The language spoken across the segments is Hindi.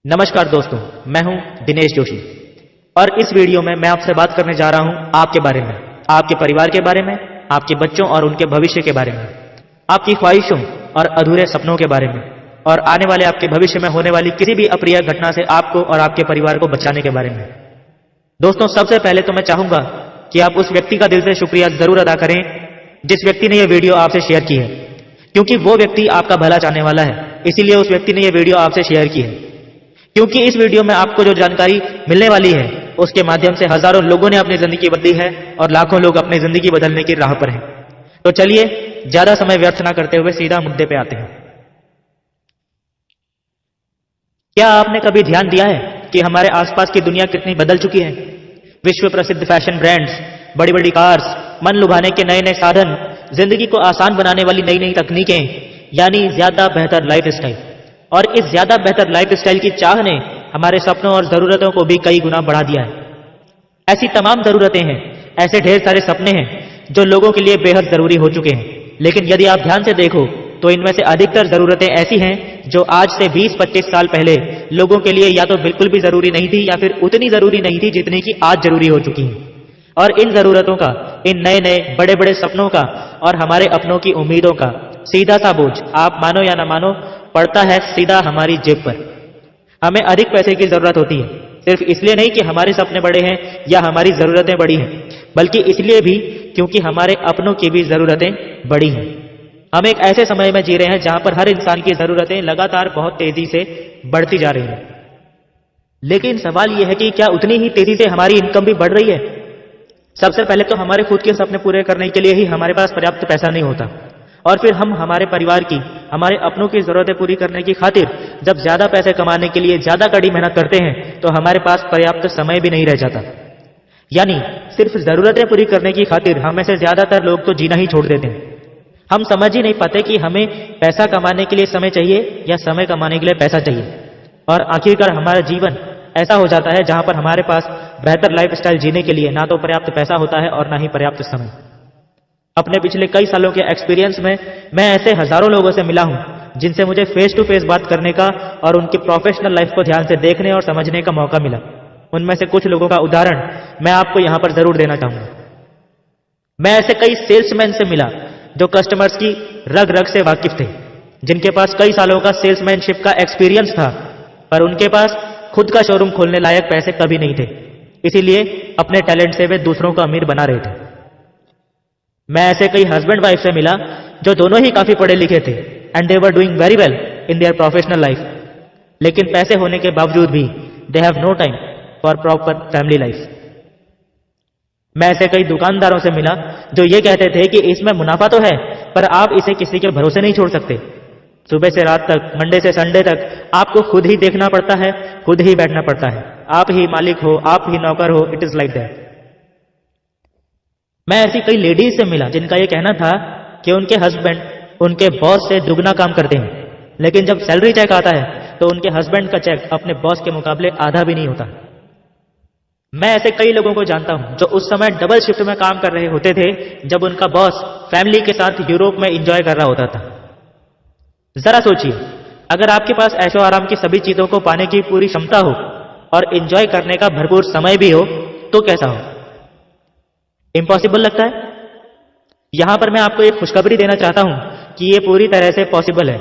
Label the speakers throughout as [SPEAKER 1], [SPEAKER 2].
[SPEAKER 1] नमस्कार दोस्तों, मैं हूं दिनेश जोशी और इस वीडियो में मैं आपसे बात करने जा रहा हूं आपके बारे में, आपके परिवार के बारे में, आपके बच्चों और उनके भविष्य के बारे में, आपकी ख्वाहिशों और अधूरे सपनों के बारे में और आने वाले आपके भविष्य में होने वाली किसी भी अप्रिय घटना से आपको और आपके परिवार को बचाने के बारे में। दोस्तों, सबसे पहले तो मैं चाहूंगा कि आप उस व्यक्ति का दिल से शुक्रिया जरूर अदा करें जिस व्यक्ति ने यह वीडियो आपसे शेयर की है, क्योंकि वो व्यक्ति आपका भला चाहने वाला है, इसीलिए उस व्यक्ति ने यह वीडियो आपसे शेयर की है। क्योंकि इस वीडियो में आपको जो जानकारी मिलने वाली है उसके माध्यम से हजारों लोगों ने अपनी जिंदगी बदली है और लाखों लोग अपनी जिंदगी बदलने की राह पर हैं। तो चलिए ज्यादा समय व्यर्थ ना करते हुए सीधा मुद्दे पे आते हैं। क्या आपने कभी ध्यान दिया है कि हमारे आसपास की दुनिया कितनी बदल चुकी है? विश्व प्रसिद्ध फैशन ब्रांड्स, बड़ी बड़ी कार्स, मन लुभाने के नए नए साधन, जिंदगी को आसान बनाने वाली नई नई तकनीकें, यानी ज्यादा बेहतर लाइफस्टाइल। और इस ज्यादा बेहतर लाइफस्टाइल की चाह ने हमारे सपनों और जरूरतों को भी कई गुना बढ़ा दिया है। ऐसी तमाम जरूरतें हैं, ऐसे ढेर सारे सपने हैं जो लोगों के लिए बेहद जरूरी हो चुके हैं, लेकिन यदि आप ध्यान से देखो तो इनमें से अधिकतर जरूरतें ऐसी हैं जो आज से 20-25 साल पहले लोगों के लिए या तो बिल्कुल भी जरूरी नहीं थी या फिर उतनी जरूरी नहीं थी जितनी कि आज जरूरी हो चुकी हैं। और इन जरूरतों का, इन नए नए बड़े बड़े सपनों का और हमारे अपनों की उम्मीदों का सीधा सा बोझ, आप मानो या ना मानो, पड़ता है सीधा हमारी जेब पर। हमें अधिक पैसे की जरूरत होती है, सिर्फ इसलिए नहीं कि हमारे सपने बड़े हैं या हमारी जरूरतें बड़ी हैं, बल्कि इसलिए भी क्योंकि हमारे अपनों की भी जरूरतें बड़ी हैं। हम एक ऐसे समय में जी रहे हैं जहां पर हर इंसान की जरूरतें लगातार बहुत तेजी से बढ़ती जा रही हैं। लेकिन सवाल यह है कि क्या उतनी ही तेजी से हमारी इनकम भी बढ़ रही है? सबसे पहले तो हमारे खुद के सपने पूरे करने के लिए ही हमारे पास पर्याप्त पैसा नहीं होता, और फिर हम हमारे परिवार की, हमारे अपनों की जरूरतें पूरी करने की खातिर जब ज्यादा पैसे कमाने के लिए ज्यादा कड़ी मेहनत करते हैं तो हमारे पास पर्याप्त समय भी नहीं रह जाता। यानी सिर्फ जरूरतें पूरी करने की खातिर हम में से ज्यादातर लोग तो जीना ही छोड़ देते हैं। हम समझ ही नहीं पाते कि हमें पैसा कमाने के लिए समय चाहिए या समय कमाने के लिए पैसा चाहिए, और आखिरकार हमारा जीवन ऐसा हो जाता है जहां पर हमारे पास बेहतर लाइफस्टाइल जीने के लिए ना तो पर्याप्त पैसा होता है और ना ही पर्याप्त समय। अपने पिछले कई सालों के एक्सपीरियंस में मैं ऐसे हजारों लोगों से मिला हूं जिनसे मुझे फेस टू फेस बात करने का और उनकी प्रोफेशनल लाइफ को ध्यान से देखने और समझने का मौका मिला। उनमें से कुछ लोगों का उदाहरण मैं आपको यहां पर जरूर देना चाहूंगा। मैं ऐसे कई सेल्समैन से मिला जो कस्टमर्स की रग रग से वाकिफ थे, जिनके पास कई सालों का सेल्समैनशिप का एक्सपीरियंस था, पर उनके पास खुद का शोरूम खोलने लायक पैसे कभी नहीं थे, इसीलिए अपने टैलेंट से वे दूसरों को अमीर बना रहे थे। मैं ऐसे कई हस्बैंड वाइफ से मिला जो दोनों ही काफी पढ़े लिखे थे and they were doing very well in their professional life, लेकिन पैसे होने के बावजूद भी they have no time for proper family life. मैं ऐसे कई दुकानदारों से मिला जो ये कहते थे कि इसमें मुनाफा तो है, पर आप इसे किसी के भरोसे नहीं छोड़ सकते। सुबह से रात तक, मंडे से संडे तक आपको खुद ही देखना पड़ता है, खुद ही बैठना पड़ता है, आप ही मालिक हो, आप ही नौकर हो, इट इज लाइक दैट। मैं ऐसी कई लेडीज से मिला जिनका यह कहना था कि उनके हस्बैंड उनके बॉस से दुगना काम करते हैं, लेकिन जब सैलरी चेक आता है तो उनके हस्बैंड का चेक अपने बॉस के मुकाबले आधा भी नहीं होता। मैं ऐसे कई लोगों को जानता हूं जो उस समय डबल शिफ्ट में काम कर रहे होते थे जब उनका बॉस फैमिली के साथ यूरोप में एंजॉय कर रहा होता था। जरा सोचिए, अगर आपके पास ऐशो आराम की सभी चीजों को पाने की पूरी क्षमता हो और एंजॉय करने का भरपूर समय भी हो तो कैसा हो? इम्पॉसिबल लगता है? यहां पर मैं आपको एक खुशखबरी देना चाहता हूं कि यह पूरी तरह से पॉसिबल है,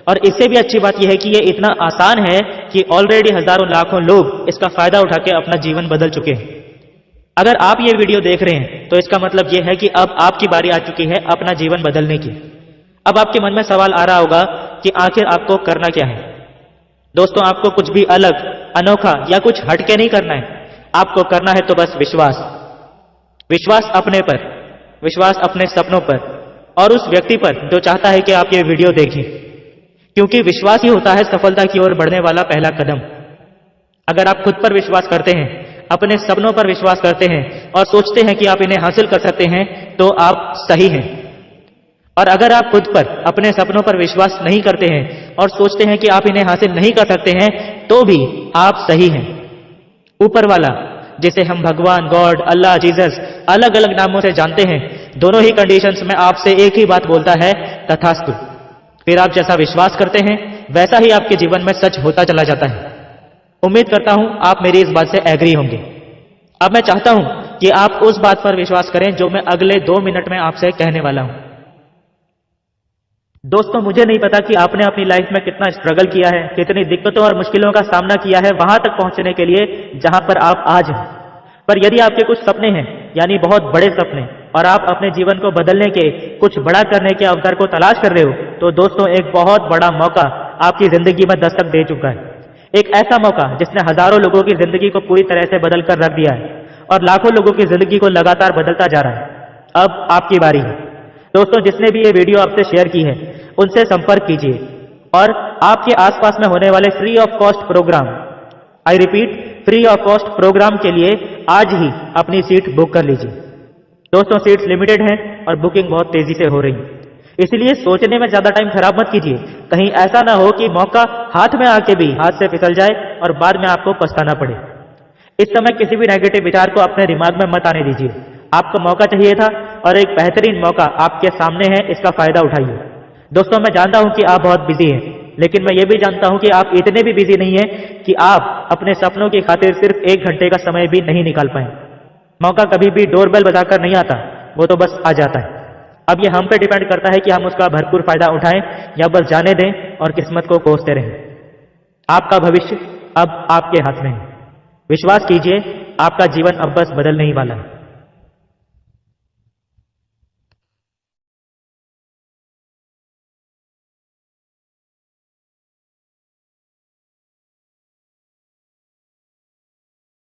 [SPEAKER 1] और इससे भी अच्छी बात यह है कि यह इतना आसान है कि ऑलरेडी हजारों लाखों लोग इसका फायदा उठा के अपना जीवन बदल चुके हैं। अगर आप ये वीडियो देख रहे हैं तो इसका मतलब यह है कि अब आपकी बारी आ चुकी है अपना जीवन बदलने की। अब आपके मन में सवाल आ रहा होगा कि आखिर आपको करना क्या है? दोस्तों, आपको कुछ भी अलग, अनोखा या कुछ हटके नहीं करना है। आपको करना है तो बस विश्वास। विश्वास अपने पर, विश्वास अपने सपनों पर और उस व्यक्ति पर जो चाहता है कि आप ये वीडियो देखें, क्योंकि विश्वास ही होता है सफलता की ओर बढ़ने वाला पहला कदम। अगर आप खुद पर विश्वास करते हैं, अपने सपनों पर विश्वास करते हैं और सोचते हैं कि आप इन्हें हासिल कर सकते हैं तो आप सही हैं। और अगर आप खुद पर, अपने सपनों पर विश्वास नहीं करते हैं और सोचते हैं कि आप इन्हें हासिल नहीं कर सकते हैं तो भी आप सही हैं। ऊपर वाला, जिसे हम भगवान, गॉड, अल्लाह, जीसस अलग अलग नामों से जानते हैं, दोनों ही कंडीशंस में आपसे एक ही बात बोलता है, तथास्तु। फिर आप जैसा विश्वास करते हैं वैसा ही आपके जीवन में सच होता चला जाता है। उम्मीद करता हूं आप मेरी इस बात से एग्री होंगे। अब मैं चाहता हूं कि आप उस बात पर विश्वास करें जो मैं अगले 2 मिनट में आपसे कहने वाला हूं। दोस्तों, मुझे नहीं पता कि आपने अपनी लाइफ में कितना स्ट्रगल किया है, कितनी दिक्कतों और मुश्किलों का सामना किया है वहां तक पहुंचने के लिए जहां पर आप आज हैं। पर यदि आपके कुछ सपने हैं, यानी बहुत बड़े सपने, और आप अपने जीवन को बदलने के, कुछ बड़ा करने के अवसर को तलाश कर रहे हो, तो दोस्तों एक बहुत बड़ा मौका आपकी जिंदगी में दस्तक दे चुका है। एक ऐसा मौका जिसने हजारों लोगों की जिंदगी को पूरी तरह से बदल कर रख दिया है और लाखों लोगों की जिंदगी को लगातार बदलता जा रहा है। अब आपकी बारी है। दोस्तों, जिसने भी ये वीडियो आपसे शेयर की है उनसे संपर्क कीजिए और आपके आसपास में होने वाले free of cost program, I repeat, free of cost program के लिए आज ही अपनी सीट बुक कर लीजिए। दोस्तों, सीट्स लिमिटेड हैं और बुकिंग बहुत तेजी से हो रही है, इसलिए सोचने में ज्यादा टाइम खराब मत कीजिए। कहीं ऐसा ना हो कि मौका हाथ में आके भी हाथ से फिसल जाए और बाद में आपको पछताना पड़े। इस समय किसी भी नेगेटिव विचार को अपने दिमाग में मत आने दीजिए। आपको मौका चाहिए था और एक बेहतरीन मौका आपके सामने है, इसका फायदा उठाइए। दोस्तों, मैं जानता हूं कि आप बहुत बिजी हैं, लेकिन मैं ये भी जानता हूं कि आप इतने भी बिजी नहीं हैं कि आप अपने सपनों की खातिर सिर्फ 1 घंटे का समय भी नहीं निकाल पाए। मौका कभी भी डोरबेल बजाकर नहीं आता, वो तो बस आ जाता है। अब ये हम पे डिपेंड करता है कि हम उसका भरपूर फायदा उठाएं या बस जाने दें और किस्मत को कोसते रहें। आपका भविष्य अब आपके हाथ में है। विश्वास कीजिए, आपका जीवन अब बस बदलने ही वाला है।